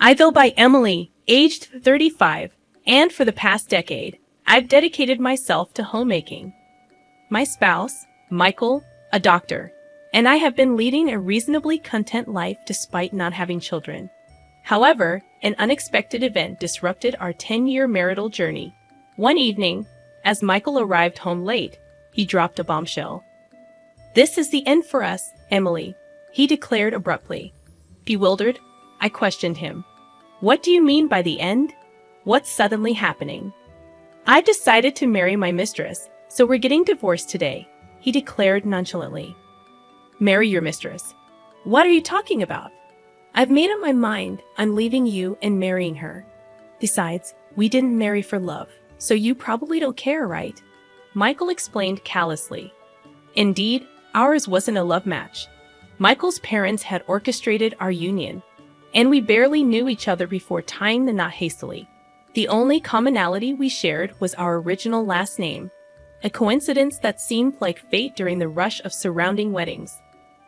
I Go by Emily, aged 35, and for the past decade, I've dedicated myself to homemaking. My spouse, Michael, a doctor, and I have been leading a reasonably content life despite not having children. However, an unexpected event disrupted our 10-year marital journey. One evening, as Michael arrived home late, he dropped a bombshell. "This is the end for us, Emily," he declared abruptly. Bewildered, I questioned him. "What do you mean by the end? What's suddenly happening?" "I've decided to marry my mistress, so we're getting divorced today," he declared nonchalantly. "Marry your mistress? What are you talking about?" "I've made up my mind. I'm leaving you and marrying her. Besides, we didn't marry for love, so you probably don't care, right?" Michael explained callously. Indeed, ours wasn't a love match. Michael's parents had orchestrated our union, and we barely knew each other before tying the knot hastily. The only commonality we shared was our original last name, a coincidence that seemed like fate during the rush of surrounding weddings.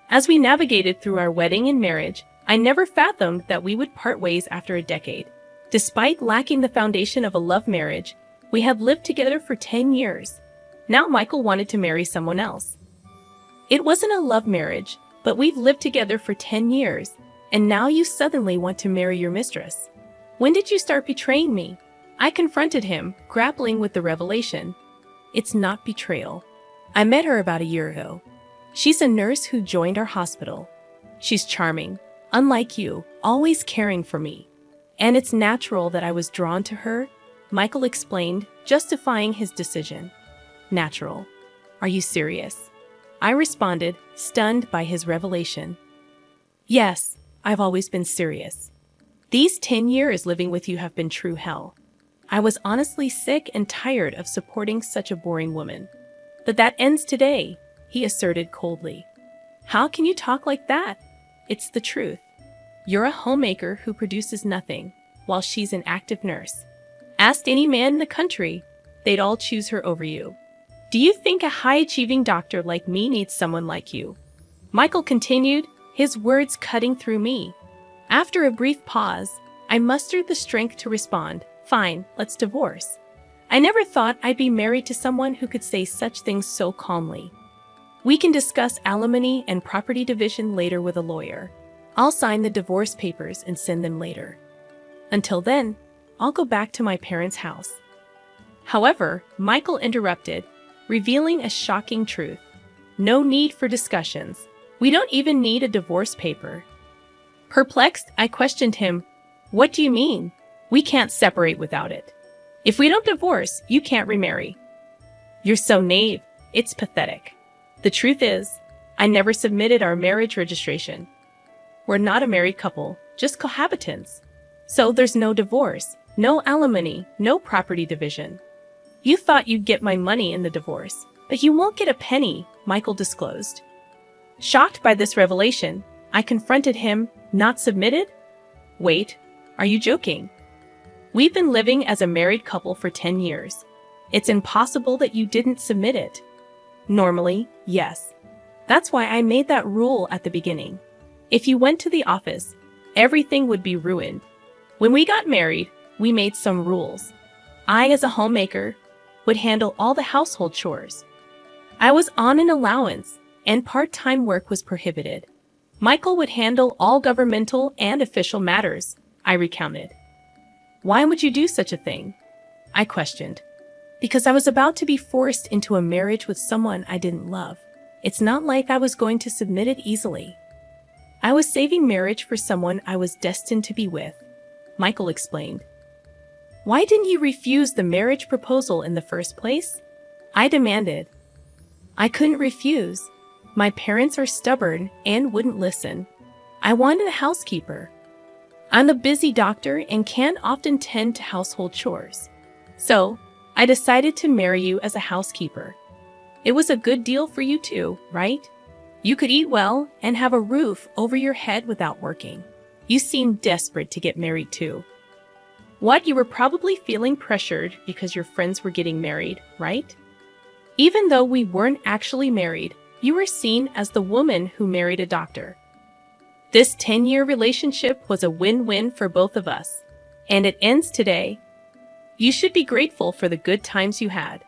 As we navigated through our wedding and marriage, I never fathomed that we would part ways after a decade. Despite lacking the foundation of a love marriage, we had lived together for 10 years. Now Michael wanted to marry someone else. It wasn't a love marriage, but we've lived together for 10 years, and now you suddenly want to marry your mistress. When did you start betraying me? I confronted him, grappling with the revelation. It's not betrayal. I met her about a year ago. She's a nurse who joined our hospital. She's charming, unlike you, always caring for me. And it's natural that I was drawn to her, Michael explained, justifying his decision. Natural? Are you serious? I responded, stunned by his revelation. Yes, I've always been serious. These 10 years living with you have been true hell. I was honestly sick and tired of supporting such a boring woman. But that ends today, he asserted coldly. How can you talk like that? It's the truth. You're a homemaker who produces nothing, while she's an active nurse. Ask any man in the country, they'd all choose her over you. Do you think a high-achieving doctor like me needs someone like you? Michael continued, his words cutting through me. After a brief pause, I mustered the strength to respond, "Fine, let's divorce." I never thought I'd be married to someone who could say such things so calmly. "We can discuss alimony and property division later with a lawyer. I'll sign the divorce papers and send them later. Until then, I'll go back to my parents' house." However, Michael interrupted, revealing a shocking truth. "No need for discussions. We don't even need a divorce paper." Perplexed, I questioned him. "What do you mean? We can't separate without it. If we don't divorce, you can't remarry." "You're so naive. It's pathetic. The truth is, I never submitted our marriage registration. We're not a married couple, just cohabitants. So there's no divorce, no alimony, no property division. You thought you'd get my money in the divorce, but you won't get a penny," Michael disclosed. Shocked by this revelation, I confronted him. "Not submitted? Wait, are you joking? We've been living as a married couple for 10 years. It's impossible that you didn't submit it." "Normally, yes. That's why I made that rule at the beginning. If you went to the office, everything would be ruined. When we got married, we made some rules. I, as a homemaker, would handle all the household chores. I was on an allowance, and part-time work was prohibited. Michael would handle all governmental and official matters," I recounted. "Why would you do such a thing?" I questioned. "Because I was about to be forced into a marriage with someone I didn't love. It's not like I was going to submit it easily. I was saving marriage for someone I was destined to be with," Michael explained. "Why didn't you refuse the marriage proposal in the first place?" I demanded. "I couldn't refuse. My parents are stubborn and wouldn't listen. I wanted a housekeeper. I'm a busy doctor and can't often tend to household chores. So, I decided to marry you as a housekeeper. It was a good deal for you too, right? You could eat well and have a roof over your head without working. You seemed desperate to get married too. What, you were probably feeling pressured because your friends were getting married, right? Even though we weren't actually married, you were seen as the woman who married a doctor. This 10-year relationship was a win-win for both of us. And it ends today. You should be grateful for the good times you had.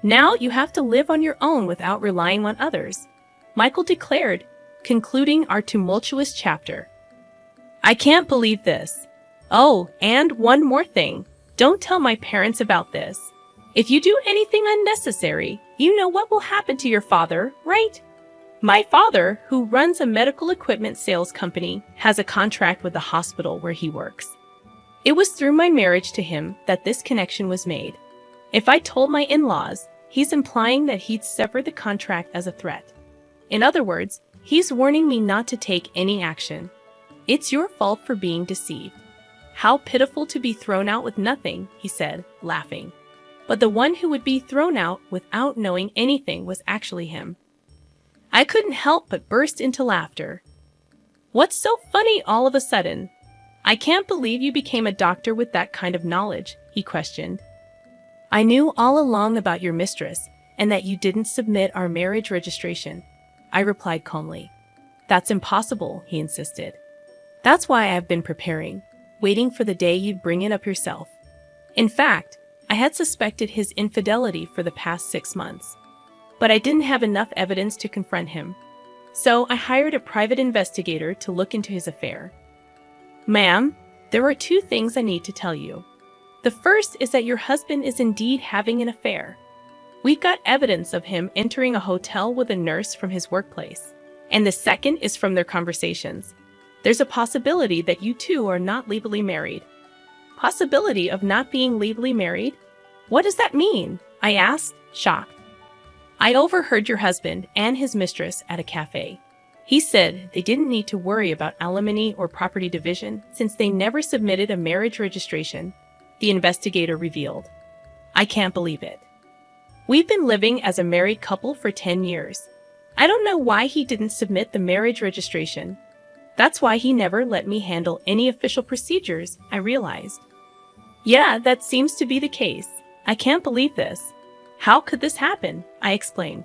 Now you have to live on your own without relying on others, Michael declared, concluding our tumultuous chapter. I can't believe this. Oh, and one more thing. Don't tell my parents about this. If you do anything unnecessary, you know what will happen to your father, right? My father, who runs a medical equipment sales company, has a contract with the hospital where he works. It was through my marriage to him that this connection was made. If I told my in-laws, he's implying that he'd sever the contract as a threat. In other words, he's warning me not to take any action. It's your fault for being deceived. How pitiful to be thrown out with nothing, he said, laughing. But the one who would be thrown out without knowing anything was actually him. I couldn't help but burst into laughter. What's so funny all of a sudden? I can't believe you became a doctor with that kind of knowledge, he questioned. I knew all along about your mistress and that you didn't submit our marriage registration, I replied calmly. That's impossible, he insisted. That's why I've been preparing, waiting for the day you'd bring it up yourself. In fact, I had suspected his infidelity for the past 6 months. But I didn't have enough evidence to confront him. So I hired a private investigator to look into his affair. Ma'am, there are 2 things I need to tell you. The first is that your husband is indeed having an affair. We've got evidence of him entering a hotel with a nurse from his workplace. And the second is from their conversations. There's a possibility that you two are not legally married. Possibility of not being legally married? What does that mean? I asked, shocked. I overheard your husband and his mistress at a cafe. He said they didn't need to worry about alimony or property division since they never submitted a marriage registration, the investigator revealed. I can't believe it. We've been living as a married couple for 10 years. I don't know why he didn't submit the marriage registration. That's why he never let me handle any official procedures, I realized. Yeah, that seems to be the case. I can't believe this. How could this happen? I explained.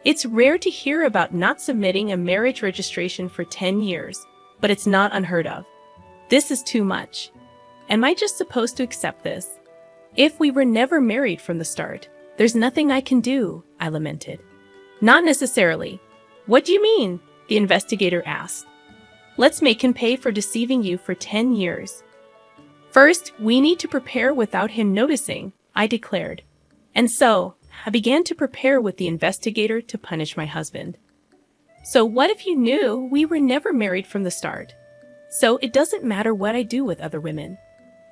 It's rare to hear about not submitting a marriage registration for 10 years, but it's not unheard of. This is too much. Am I just supposed to accept this? If we were never married from the start, there's nothing I can do, I lamented. Not necessarily. What do you mean? The investigator asked. Let's make him pay for deceiving you for 10 years. First, we need to prepare without him noticing, I declared. And so, I began to prepare with the investigator to punish my husband. So what if you knew we were never married from the start? So it doesn't matter what I do with other women.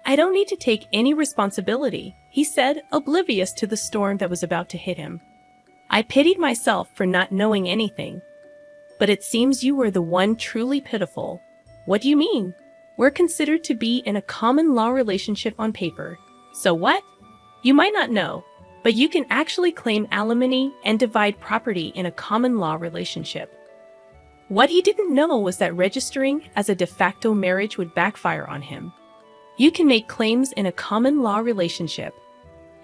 I don't need to take any responsibility, he said, oblivious to the storm that was about to hit him. I pitied myself for not knowing anything. But it seems you were the one truly pitiful. What do you mean? We're considered to be in a common law relationship on paper. So what? You might not know, but you can actually claim alimony and divide property in a common law relationship. What he didn't know was that registering as a de facto marriage would backfire on him. You can make claims in a common law relationship.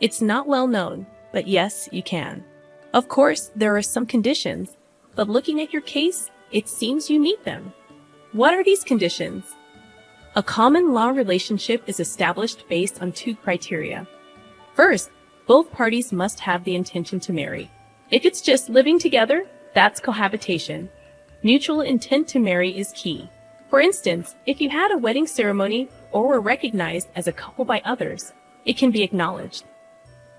It's not well known, but yes, you can. Of course, there are some conditions, but looking at your case, it seems you meet them. What are these conditions? A common law relationship is established based on 2 criteria. First, both parties must have the intention to marry. If it's just living together, that's cohabitation. Mutual intent to marry is key. For instance, if you had a wedding ceremony or were recognized as a couple by others, it can be acknowledged.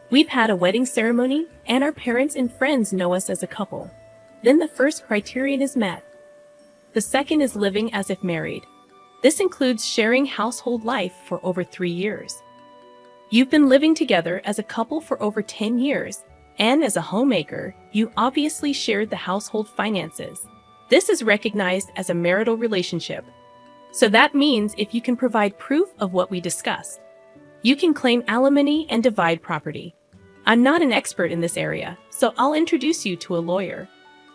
We've had a wedding ceremony, and our parents and friends know us as a couple. Then the first criterion is met. The second is living as if married. This includes sharing household life for over 3 years. You've been living together as a couple for over 10 years, and as a homemaker, you obviously shared the household finances. This is recognized as a marital relationship. So that means if you can provide proof of what we discussed, you can claim alimony and divide property. I'm not an expert in this area, so I'll introduce you to a lawyer.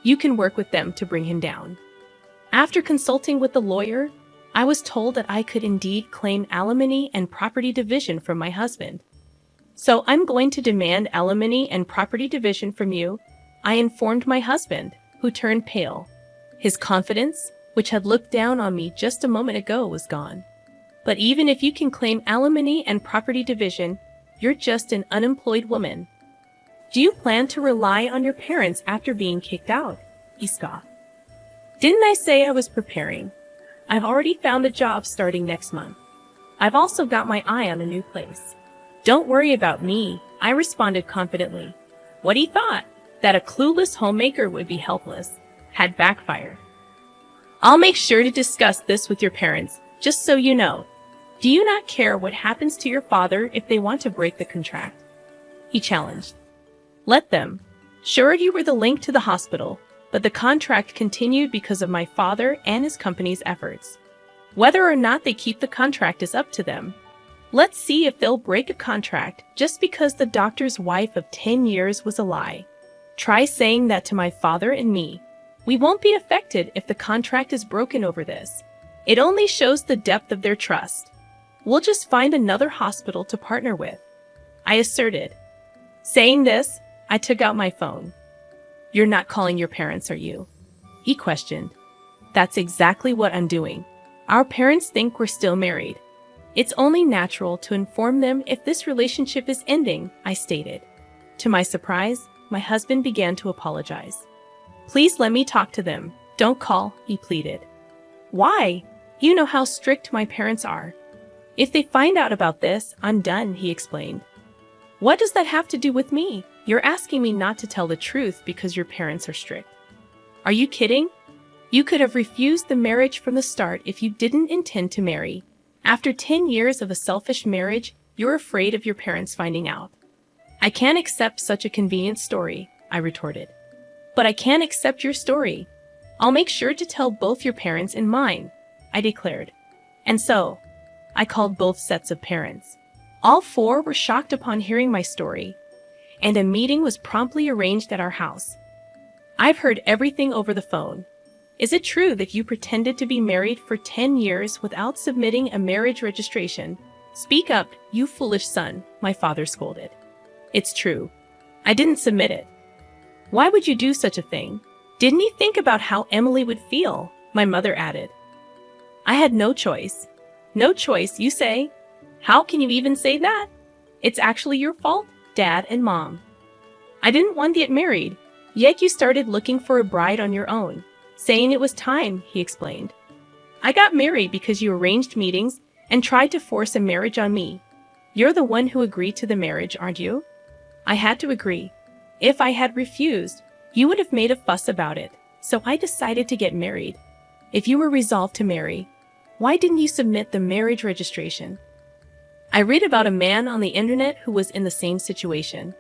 You can work with them to bring him down. After consulting with the lawyer, I was told that I could indeed claim alimony and property division from my husband. So I'm going to demand alimony and property division from you, I informed my husband, who turned pale. His confidence, which had looked down on me just a moment ago, was gone. But even if you can claim alimony and property division, you're just an unemployed woman. Do you plan to rely on your parents after being kicked out? He scoffed. Didn't I say I was preparing? I've already found a job starting next month. I've also got my eye on a new place. Don't worry about me, I responded confidently. What he thought, that a clueless homemaker would be helpless, had backfired. I'll make sure to discuss this with your parents, just so you know. Do you not care what happens to your father if they want to break the contract? He challenged. Let them. Sure, you were the link to the hospital, but the contract continued because of my father and his company's efforts. Whether or not they keep the contract is up to them. Let's see if they'll break a contract just because the doctor's wife of 10 years was a lie. Try saying that to my father and me. We won't be affected if the contract is broken over this. It only shows the depth of their trust. We'll just find another hospital to partner with, I asserted. Saying this, I took out my phone. You're not calling your parents, are you? He questioned. That's exactly what I'm doing. Our parents think we're still married. It's only natural to inform them if this relationship is ending, I stated. To my surprise, my husband began to apologize. Please let me talk to them. Don't call, he pleaded. Why? You know how strict my parents are. If they find out about this, I'm done, he explained. What does that have to do with me? You're asking me not to tell the truth because your parents are strict. Are you kidding? You could have refused the marriage from the start if you didn't intend to marry. After 10 years of a selfish marriage, you're afraid of your parents finding out. I can't accept such a convenient story, I retorted. But I can't accept your story. I'll make sure to tell both your parents and mine, I declared. And so, I called both sets of parents. All four were shocked upon hearing my story, and a meeting was promptly arranged at our house. I've heard everything over the phone. Is it true that you pretended to be married for 10 years without submitting a marriage registration? Speak up, you foolish son, my father scolded. It's true. I didn't submit it. Why would you do such a thing? Didn't you think about how Emily would feel? My mother added. I had no choice. No choice, you say? How can you even say that? It's actually your fault, Dad and Mom. I didn't want to get married, yet you started looking for a bride on your own, saying it was time, he explained. I got married because you arranged meetings and tried to force a marriage on me. You're the one who agreed to the marriage, aren't you? I had to agree. If I had refused, you would have made a fuss about it, so I decided to get married. If you were resolved to marry, why didn't you submit the marriage registration? I read about a man on the internet who was in the same situation.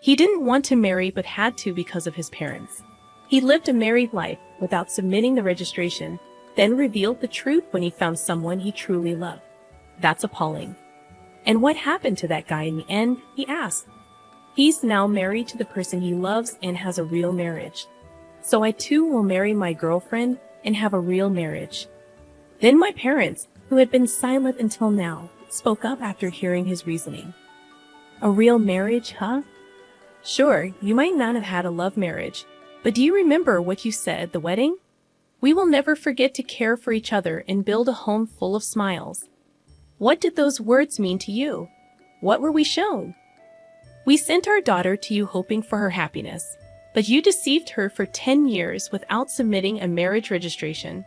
He didn't want to marry but had to because of his parents. He lived a married life without submitting the registration, then revealed the truth when he found someone he truly loved. That's appalling. And what happened to that guy in the end, he asked. He's now married to the person he loves and has a real marriage. So I too will marry my girlfriend and have a real marriage. Then my parents, who had been silent until now, spoke up after hearing his reasoning. A real marriage, huh? Sure, you might not have had a love marriage, but do you remember what you said at the wedding? We will never forget to care for each other and build a home full of smiles. What did those words mean to you? What were we shown? We sent our daughter to you hoping for her happiness, but you deceived her for 10 years without submitting a marriage registration.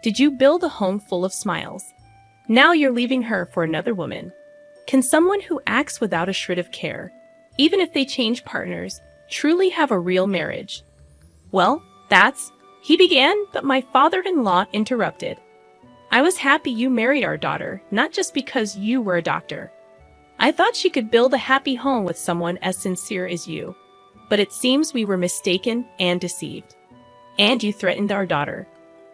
Did you build a home full of smiles? Now you're leaving her for another woman. Can someone who acts without a shred of care, even if they change partners, truly have a real marriage? Well, he began, but my father-in-law interrupted. I was happy you married our daughter, not just because you were a doctor. I thought she could build a happy home with someone as sincere as you. But it seems we were mistaken and deceived. And you threatened our daughter.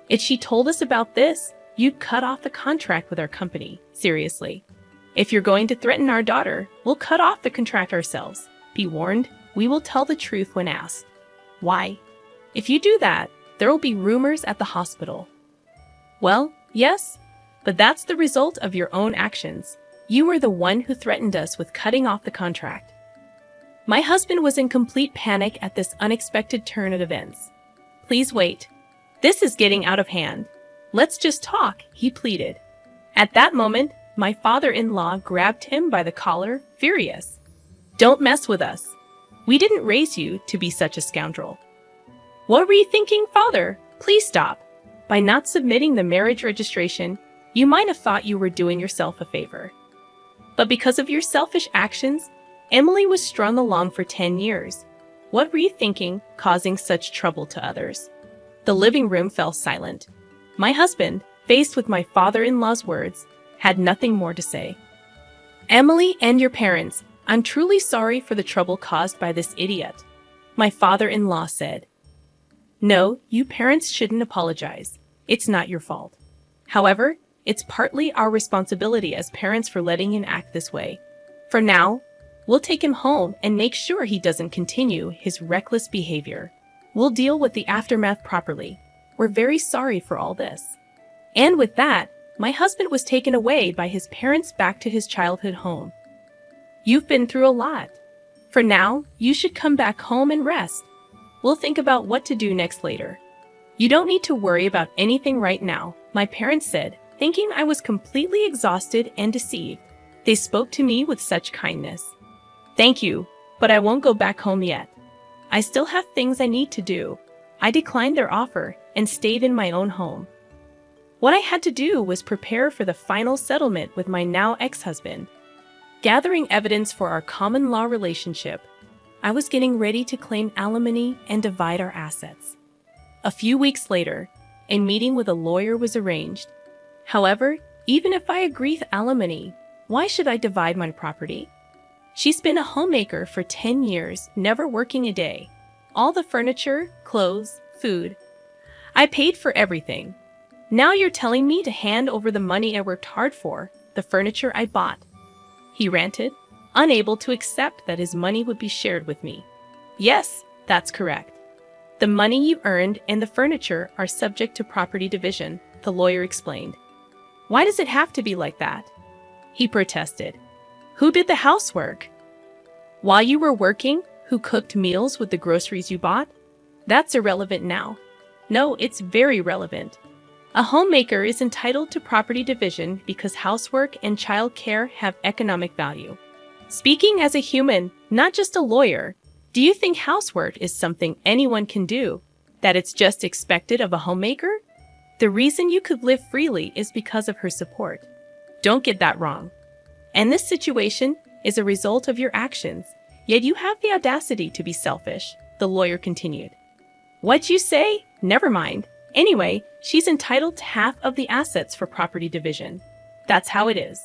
If she told us about this, you'd cut off the contract with our company. Seriously. If you're going to threaten our daughter, we'll cut off the contract ourselves. Be warned, we will tell the truth when asked. Why? If you do that, there will be rumors at the hospital. Well, yes, but that's the result of your own actions. You were the one who threatened us with cutting off the contract. My husband was in complete panic at this unexpected turn of events. Please wait. This is getting out of hand. Let's just talk, he pleaded. At that moment, my father-in-law grabbed him by the collar, furious. Don't mess with us. We didn't raise you to be such a scoundrel. What were you thinking, father? Please stop. By not submitting the marriage registration, you might have thought you were doing yourself a favor. But because of your selfish actions, Emily was strung along for 10 years. What were you thinking, causing such trouble to others? The living room fell silent. My husband, faced with my father-in-law's words, had nothing more to say. Emily and your parents, I'm truly sorry for the trouble caused by this idiot, my father-in-law said. No, you parents shouldn't apologize. It's not your fault. However, it's partly our responsibility as parents for letting him act this way. For now, we'll take him home and make sure he doesn't continue his reckless behavior. We'll deal with the aftermath properly. We're very sorry for all this. And with that, my husband was taken away by his parents back to his childhood home. You've been through a lot. For now, you should come back home and rest. We'll think about what to do next later. You don't need to worry about anything right now, my parents said, thinking I was completely exhausted and deceived. They spoke to me with such kindness. Thank you, but I won't go back home yet. I still have things I need to do. I declined their offer and stayed in my own home. What I had to do was prepare for the final settlement with my now ex-husband. Gathering evidence for our common law relationship, I was getting ready to claim alimony and divide our assets. A few weeks later, a meeting with a lawyer was arranged. However, even if I agree to alimony, why should I divide my property? She's been a homemaker for 10 years, never working a day. All the furniture, clothes, food. I paid for everything. Now you're telling me to hand over the money I worked hard for, the furniture I bought. He ranted, unable to accept that his money would be shared with me. Yes, that's correct. The money you earned and the furniture are subject to property division, the lawyer explained. Why does it have to be like that? He protested. Who did the housework? While you were working, who cooked meals with the groceries you bought? That's irrelevant now. No, it's very relevant. A homemaker is entitled to property division because housework and child care have economic value. Speaking as a human, not just a lawyer, do you think housework is something anyone can do? That it's just expected of a homemaker? The reason you could live freely is because of her support. Don't get that wrong. And this situation is a result of your actions, yet you have the audacity to be selfish, the lawyer continued. What you say? Never mind. Anyway, she's entitled to half of the assets for property division. That's how it is.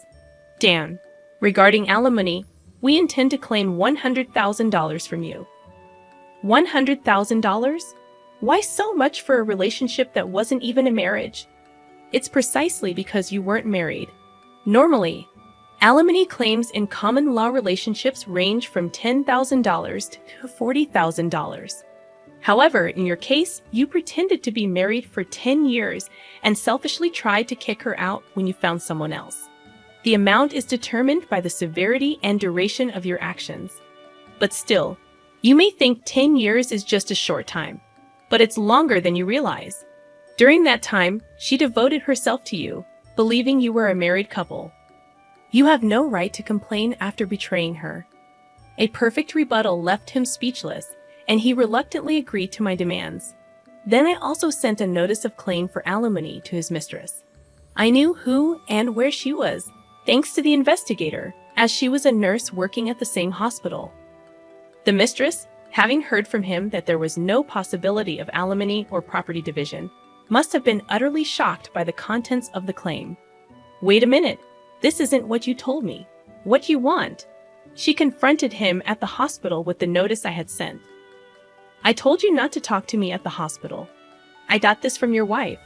Dan, regarding alimony, we intend to claim $100,000 from you. $100,000? Why so much for a relationship that wasn't even a marriage? It's precisely because you weren't married. Normally, alimony claims in common law relationships range from $10,000 to $40,000. However, in your case, you pretended to be married for 10 years and selfishly tried to kick her out when you found someone else. The amount is determined by the severity and duration of your actions. But still, you may think 10 years is just a short time, but it's longer than you realize. During that time, she devoted herself to you, believing you were a married couple. You have no right to complain after betraying her. A perfect rebuttal left him speechless, and he reluctantly agreed to my demands. Then I also sent a notice of claim for alimony to his mistress. I knew who and where she was, thanks to the investigator, as she was a nurse working at the same hospital. The mistress, having heard from him that there was no possibility of alimony or property division, must have been utterly shocked by the contents of the claim. Wait a minute, this isn't what you told me. What you want? She confronted him at the hospital with the notice I had sent. I told you not to talk to me at the hospital. I got this from your wife.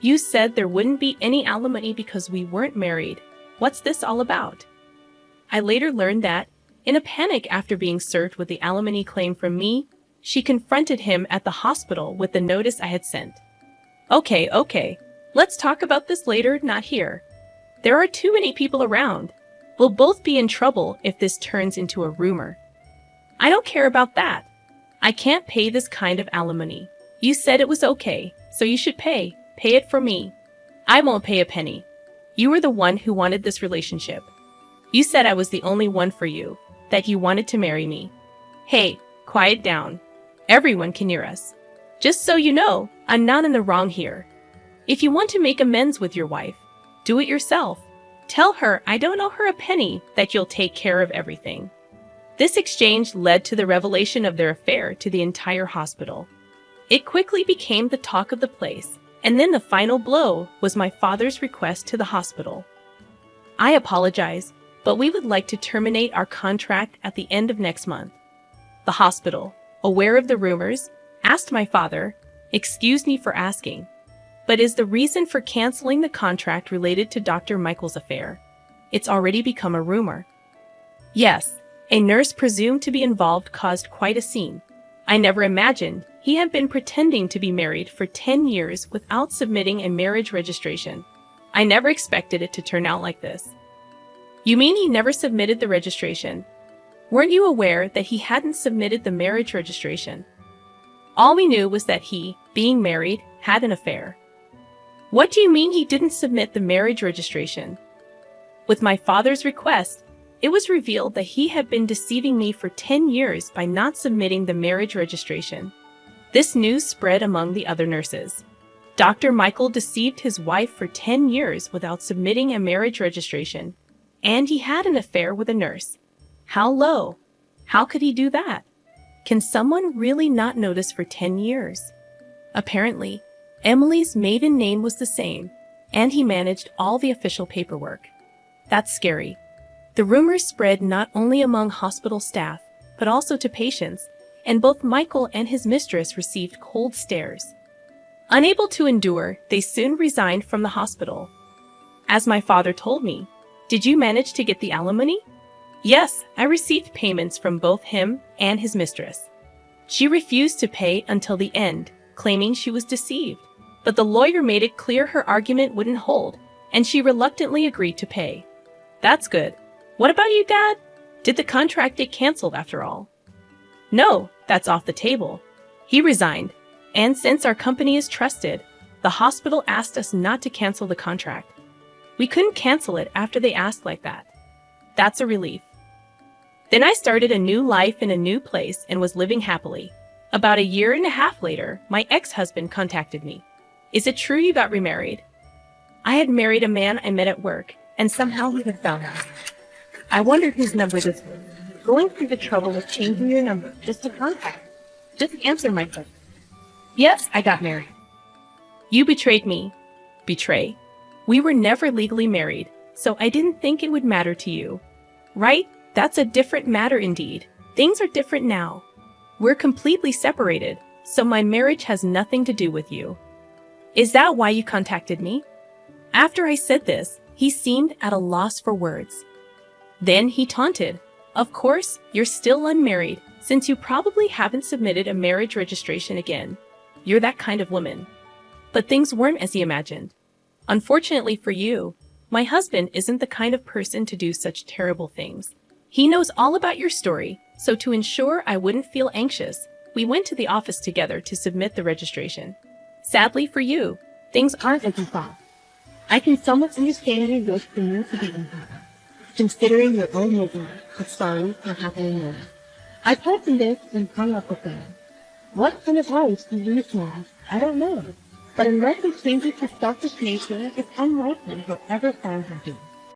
You said there wouldn't be any alimony because we weren't married. What's this all about? I later learned that, in a panic after being served with the alimony claim from me, she confronted him at the hospital with the notice I had sent. Okay. Let's talk about this later, not here. There are too many people around. We'll both be in trouble if this turns into a rumor. I don't care about that. I can't pay this kind of alimony. You said it was okay, so you should pay. Pay it for me. I won't pay a penny. You were the one who wanted this relationship. You said I was the only one for you, that you wanted to marry me. Hey, quiet down. Everyone can hear us. Just so you know, I'm not in the wrong here. If you want to make amends with your wife, do it yourself. Tell her I don't owe her a penny, that you'll take care of everything. This exchange led to the revelation of their affair to the entire hospital. It quickly became the talk of the place, and then the final blow was my father's request to the hospital. I apologize, but we would like to terminate our contract at the end of next month. The hospital, aware of the rumors, asked my father, "Excuse me for asking, but is the reason for canceling the contract related to Dr. Michael's affair? It's already become a rumor." Yes, a nurse presumed to be involved caused quite a scene. I never imagined he had been pretending to be married for 10 years without submitting a marriage registration. I never expected it to turn out like this. You mean he never submitted the registration? Weren't you aware that he hadn't submitted the marriage registration? All we knew was that he, being married, had an affair. What do you mean he didn't submit the marriage registration? With my father's request, it was revealed that he had been deceiving me for 10 years by not submitting the marriage registration. This news spread among the other nurses. Dr. Michael deceived his wife for 10 years without submitting a marriage registration, and he had an affair with a nurse. How low? How could he do that? Can someone really not notice for 10 years? Apparently, Emily's maiden name was the same, and he managed all the official paperwork. That's scary. The rumors spread not only among hospital staff, but also to patients, and both Michael and his mistress received cold stares. Unable to endure, they soon resigned from the hospital. As my father told me, "Did you manage to get the alimony?" "Yes, I received payments from both him and his mistress. She refused to pay until the end, claiming she was deceived. But the lawyer made it clear her argument wouldn't hold, and she reluctantly agreed to pay." That's good. What about you, Dad? Did the contract get canceled after all? No, that's off the table. He resigned, and since our company is trusted, the hospital asked us not to cancel the contract. We couldn't cancel it after they asked like that. That's a relief. Then I started a new life in a new place and was living happily. About a year and a half later, my ex-husband contacted me. "Is it true you got remarried?" I had married a man I met at work, and somehow he had found us. I wondered whose number this was. Going through the trouble of changing your number just to contact. Just answer my phone. Yes, I got married. You betrayed me. Betray? We were never legally married, so I didn't think it would matter to you. Right? That's a different matter indeed. Things are different now. We're completely separated, so my marriage has nothing to do with you. Is that why you contacted me? After I said this, he seemed at a loss for words. Then he taunted. Of course, you're still unmarried, since you probably haven't submitted a marriage registration again. You're that kind of woman. But things weren't as he imagined. Unfortunately for you, my husband isn't the kind of person to do such terrible things. He knows all about your story, so to ensure I wouldn't feel anxious, we went to the office together to submit the registration. Sadly for you, things aren't as you thought. I can somewhat understand your wish for you to be involved, considering your own movement. I'm sorry for happening now. I told him this and hung up with him. What kind of house do you want? I don't know. But unless he changes his selfish nature, it's unlikely he'll ever find happiness.